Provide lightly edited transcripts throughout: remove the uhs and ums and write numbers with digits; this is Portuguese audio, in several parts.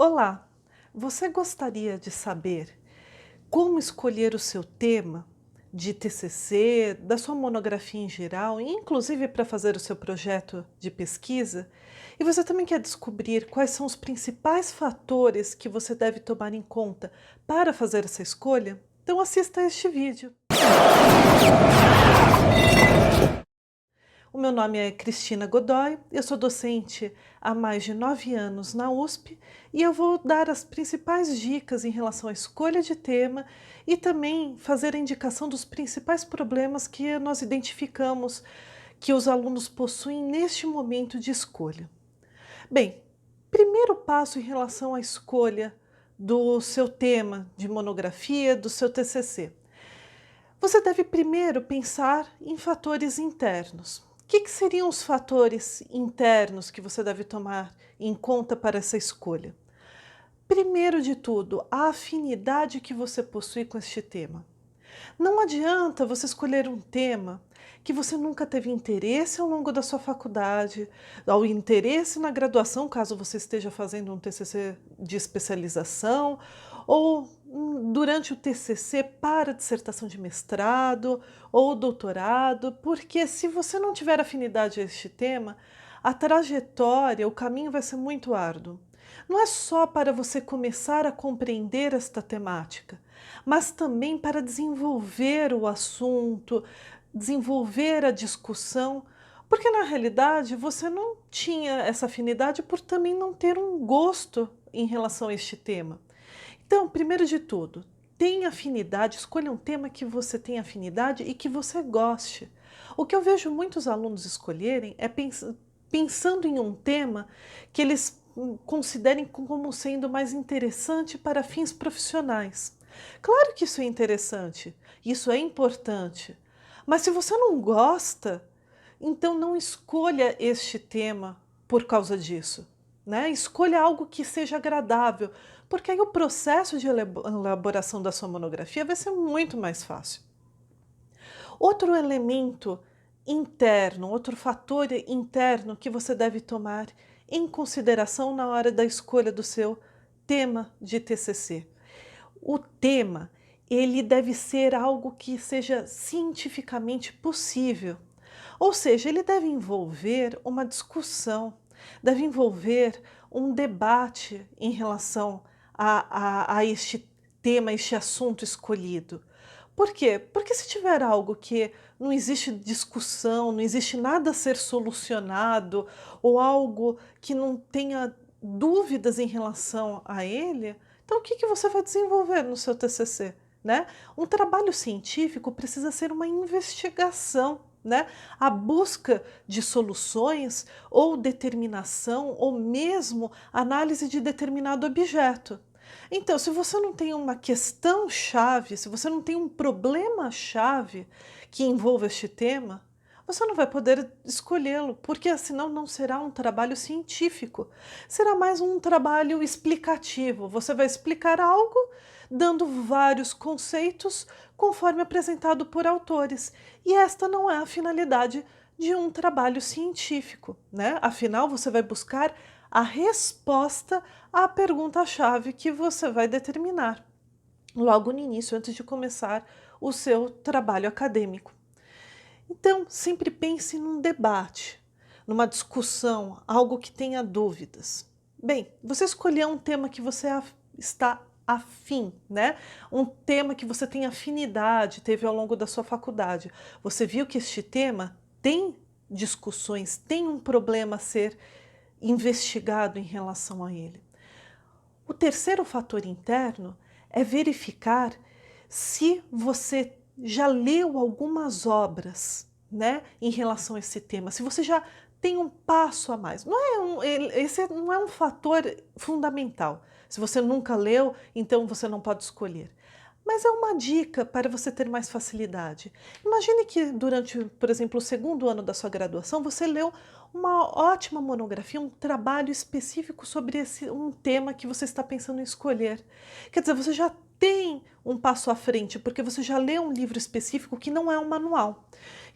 Olá, você gostaria de saber como escolher o seu tema de TCC, da sua monografia em geral, e inclusive para fazer o seu projeto de pesquisa? E você também quer descobrir quais são os principais fatores que você deve tomar em conta para fazer essa escolha? Então assista a este vídeo. O meu nome é Cristina Godoy, eu sou docente há mais de 9 anos na USP e eu vou dar as principais dicas em relação à escolha de tema e também fazer a indicação dos principais problemas que nós identificamos que os alunos possuem neste momento de escolha. Bem, primeiro passo em relação à escolha do seu tema de monografia, do seu TCC. Você deve primeiro pensar em fatores internos. O que seriam os fatores internos que você deve tomar em conta para essa escolha? Primeiro de tudo, a afinidade que você possui com este tema. Não adianta você escolher um tema que você nunca teve interesse ao longo da sua faculdade, ao interesse na graduação, caso você esteja fazendo um TCC de especialização, ou durante o TCC para a dissertação de mestrado ou doutorado, porque se você não tiver afinidade a este tema, a trajetória, o caminho vai ser muito árduo. Não é só para você começar a compreender esta temática, mas também para desenvolver o assunto, desenvolver a discussão, porque na realidade você não tinha essa afinidade por também não ter um gosto em relação a este tema. Então, primeiro de tudo, tenha afinidade, escolha um tema que você tenha afinidade e que você goste. O que eu vejo muitos alunos escolherem é pensando em um tema que eles considerem como sendo mais interessante para fins profissionais. Claro que isso é interessante, isso é importante, mas se você não gosta, então não escolha este tema por causa disso, né? Escolha algo que seja agradável, porque aí o processo de elaboração da sua monografia vai ser muito mais fácil. Outro elemento interno, outro fator interno que você deve tomar em consideração na hora da escolha do seu tema de TCC. O tema, ele deve ser algo que seja cientificamente possível. Ou seja, ele deve envolver uma discussão, deve envolver um debate em relação a este tema, este assunto escolhido. Por quê? Porque se tiver algo que não existe discussão, não existe nada a ser solucionado, ou algo que não tenha dúvidas em relação a ele, então o que você vai desenvolver no seu TCC, né? Um trabalho científico precisa ser uma investigação, né? A busca de soluções ou determinação ou mesmo análise de determinado objeto. Então, se você não tem uma questão-chave, se você não tem um problema-chave que envolva este tema, você não vai poder escolhê-lo, porque senão não será um trabalho científico, será mais um trabalho explicativo. Você vai explicar algo dando vários conceitos conforme apresentado por autores, e esta não é a finalidade de um trabalho científico, né? Afinal, você vai buscar a resposta à pergunta-chave que você vai determinar logo no início, antes de começar o seu trabalho acadêmico. Então, sempre pense num debate, numa discussão, algo que tenha dúvidas. Bem, você escolheu um tema que você está afim, né? Um tema que você tem afinidade, teve ao longo da sua faculdade. Você viu que este tema tem discussões, tem um problema a ser investigado em relação a ele. O terceiro fator interno é verificar se você já leu algumas obras, né, em relação a esse tema, se você já tem um passo a mais. Esse não é um fator fundamental. Se você nunca leu, então você não pode escolher. Mas é uma dica para você ter mais facilidade. Imagine que durante, por exemplo, o segundo ano da sua graduação, você leu uma ótima monografia, um trabalho específico sobre um tema que você está pensando em escolher. Quer dizer, você já tem um passo à frente, porque você já leu um livro específico que não é um manual.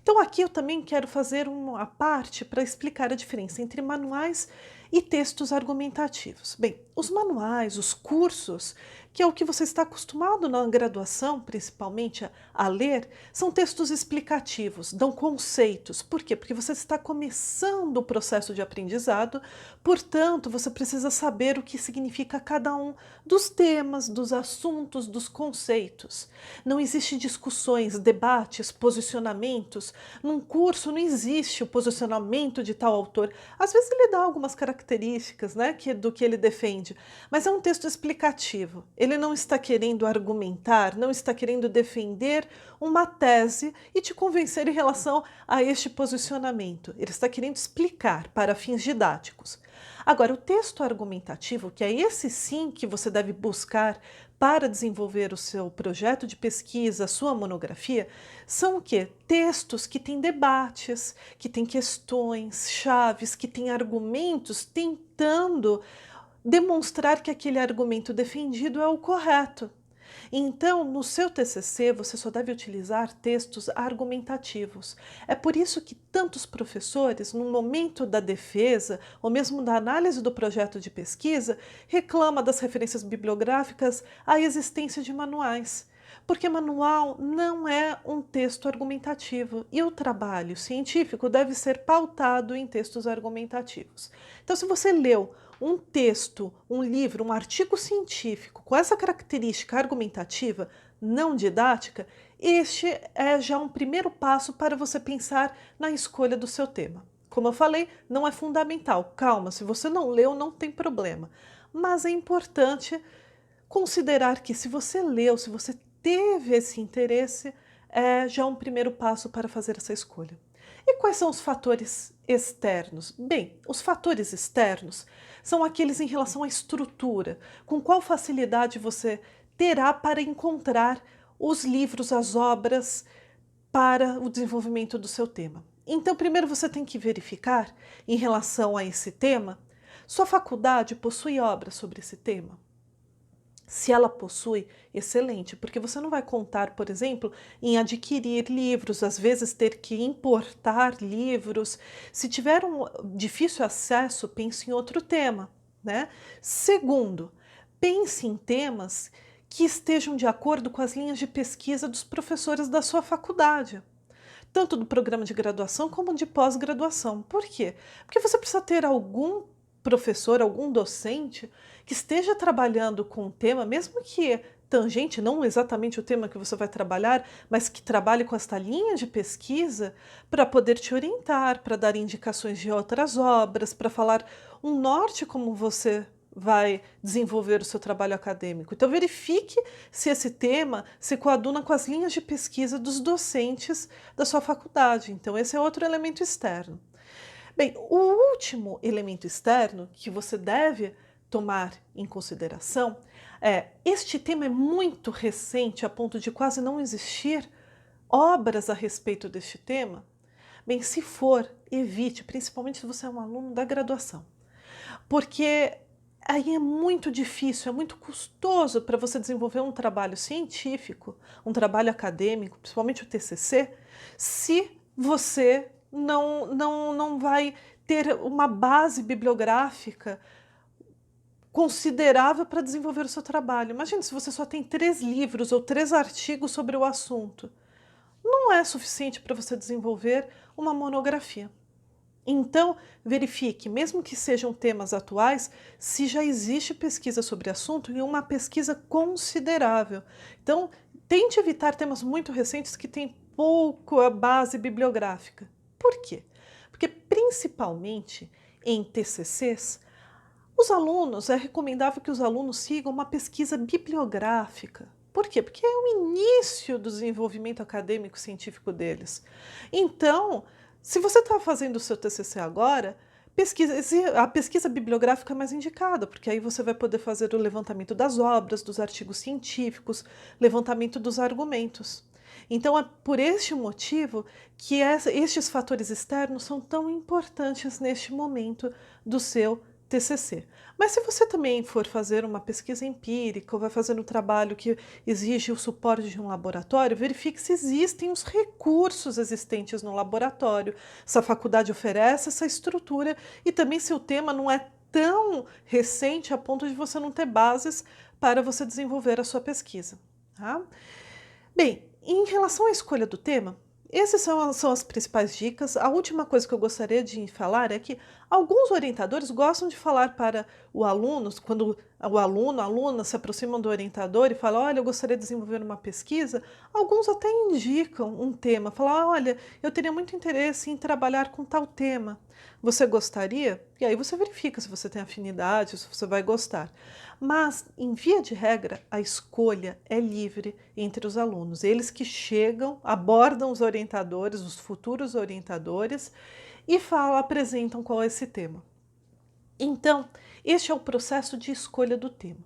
Então aqui eu também quero fazer uma parte para explicar a diferença entre manuais e textos argumentativos. Bem, os manuais, os cursos, que é o que você está acostumado na graduação, principalmente, a ler, são textos explicativos, dão conceitos. Por quê? Porque você está começando o processo de aprendizado, portanto, você precisa saber o que significa cada um dos temas, dos assuntos, dos conceitos. Não existe discussões, debates, posicionamentos. Num curso não existe o posicionamento de tal autor. Às vezes ele dá algumas características, né, do que ele defende, mas é um texto explicativo. Ele não está querendo argumentar, não está querendo defender uma tese e te convencer em relação a este posicionamento. Ele está querendo explicar para fins didáticos. Agora, o texto argumentativo, que é esse sim que você deve buscar para desenvolver o seu projeto de pesquisa, a sua monografia, são o quê? Textos que têm debates, que têm questões chaves, que têm argumentos tentando demonstrar que aquele argumento defendido é o correto. Então, no seu TCC, você só deve utilizar textos argumentativos. É por isso que tantos professores, no momento da defesa, ou mesmo da análise do projeto de pesquisa, reclamam das referências bibliográficas à existência de manuais. Porque manual não é um texto argumentativo e o trabalho científico deve ser pautado em textos argumentativos. Então, se você leu um texto, um livro, um artigo científico com essa característica argumentativa não didática, este é já um primeiro passo para você pensar na escolha do seu tema. Como eu falei, não é fundamental. Calma, se você não leu, não tem problema. Mas é importante considerar que se você leu, se você teve esse interesse, é já um primeiro passo para fazer essa escolha. E quais são os fatores externos? Bem, os fatores externos são aqueles em relação à estrutura, com qual facilidade você terá para encontrar os livros, as obras para o desenvolvimento do seu tema. Então, primeiro você tem que verificar, em relação a esse tema, sua faculdade possui obras sobre esse tema? Se ela possui, excelente, porque você não vai contar, por exemplo, em adquirir livros, às vezes ter que importar livros. Se tiver um difícil acesso, pense em outro tema, né? Segundo, pense em temas que estejam de acordo com as linhas de pesquisa dos professores da sua faculdade, tanto do programa de graduação como de pós-graduação. Por quê? Porque você precisa ter algum professor, algum docente que esteja trabalhando com o tema, mesmo que tangente, não exatamente o tema que você vai trabalhar, mas que trabalhe com esta linha de pesquisa para poder te orientar, para dar indicações de outras obras, para falar um norte como você vai desenvolver o seu trabalho acadêmico. Então verifique se esse tema se coaduna com as linhas de pesquisa dos docentes da sua faculdade. Então esse é outro elemento externo. Bem, o último elemento externo que você deve tomar em consideração é: este tema é muito recente a ponto de quase não existir obras a respeito deste tema? Bem, se for, evite, principalmente se você é um aluno da graduação, porque aí é muito difícil, é muito custoso para você desenvolver um trabalho científico, um trabalho acadêmico, principalmente o TCC, se você não vai ter uma base bibliográfica considerável para desenvolver o seu trabalho. Imagine se você só tem 3 livros ou 3 artigos sobre o assunto. Não é suficiente para você desenvolver uma monografia. Então, verifique, mesmo que sejam temas atuais, se já existe pesquisa sobre o assunto e uma pesquisa considerável. Então, tente evitar temas muito recentes que têm pouca base bibliográfica. Por quê? Porque, principalmente em TCCs, é recomendável que os alunos sigam uma pesquisa bibliográfica. Por quê? Porque é o início do desenvolvimento acadêmico científico deles. Então, se você está fazendo o seu TCC agora, a pesquisa bibliográfica é mais indicada, porque aí você vai poder fazer o levantamento das obras, dos artigos científicos, levantamento dos argumentos. Então, é por este motivo que estes fatores externos são tão importantes neste momento do seu TCC. Mas se você também for fazer uma pesquisa empírica ou vai fazer um trabalho que exige o suporte de um laboratório, verifique se existem os recursos existentes no laboratório, se a faculdade oferece essa estrutura e também se o tema não é tão recente a ponto de você não ter bases para você desenvolver a sua pesquisa, tá? Bem, em relação à escolha do tema, essas são as principais dicas. A última coisa que eu gostaria de falar é que alguns orientadores gostam de falar para o aluno, quando o aluno, a aluna se aproximam do orientador e falam: olha, eu gostaria de desenvolver uma pesquisa. Alguns até indicam um tema, falam: olha, eu teria muito interesse em trabalhar com tal tema. Você gostaria? E aí você verifica se você tem afinidade, se você vai gostar. Mas, em via de regra, a escolha é livre entre os alunos. Eles que chegam, abordam os orientadores, os futuros orientadores, e apresentam qual é esse tema. Então, este é o processo de escolha do tema.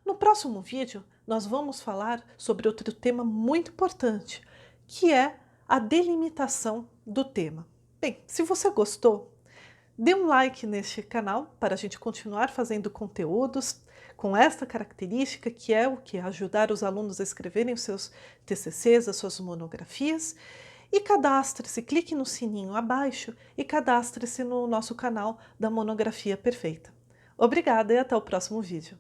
No próximo vídeo, nós vamos falar sobre outro tema muito importante, que é a delimitação do tema. Bem, se você gostou, dê um like neste canal para a gente continuar fazendo conteúdos com esta característica, que é o que? Ajudar os alunos a escreverem os seus TCCs, as suas monografias. E cadastre-se, clique no sininho abaixo e cadastre-se no nosso canal da Monografia Perfeita. Obrigada e até o próximo vídeo.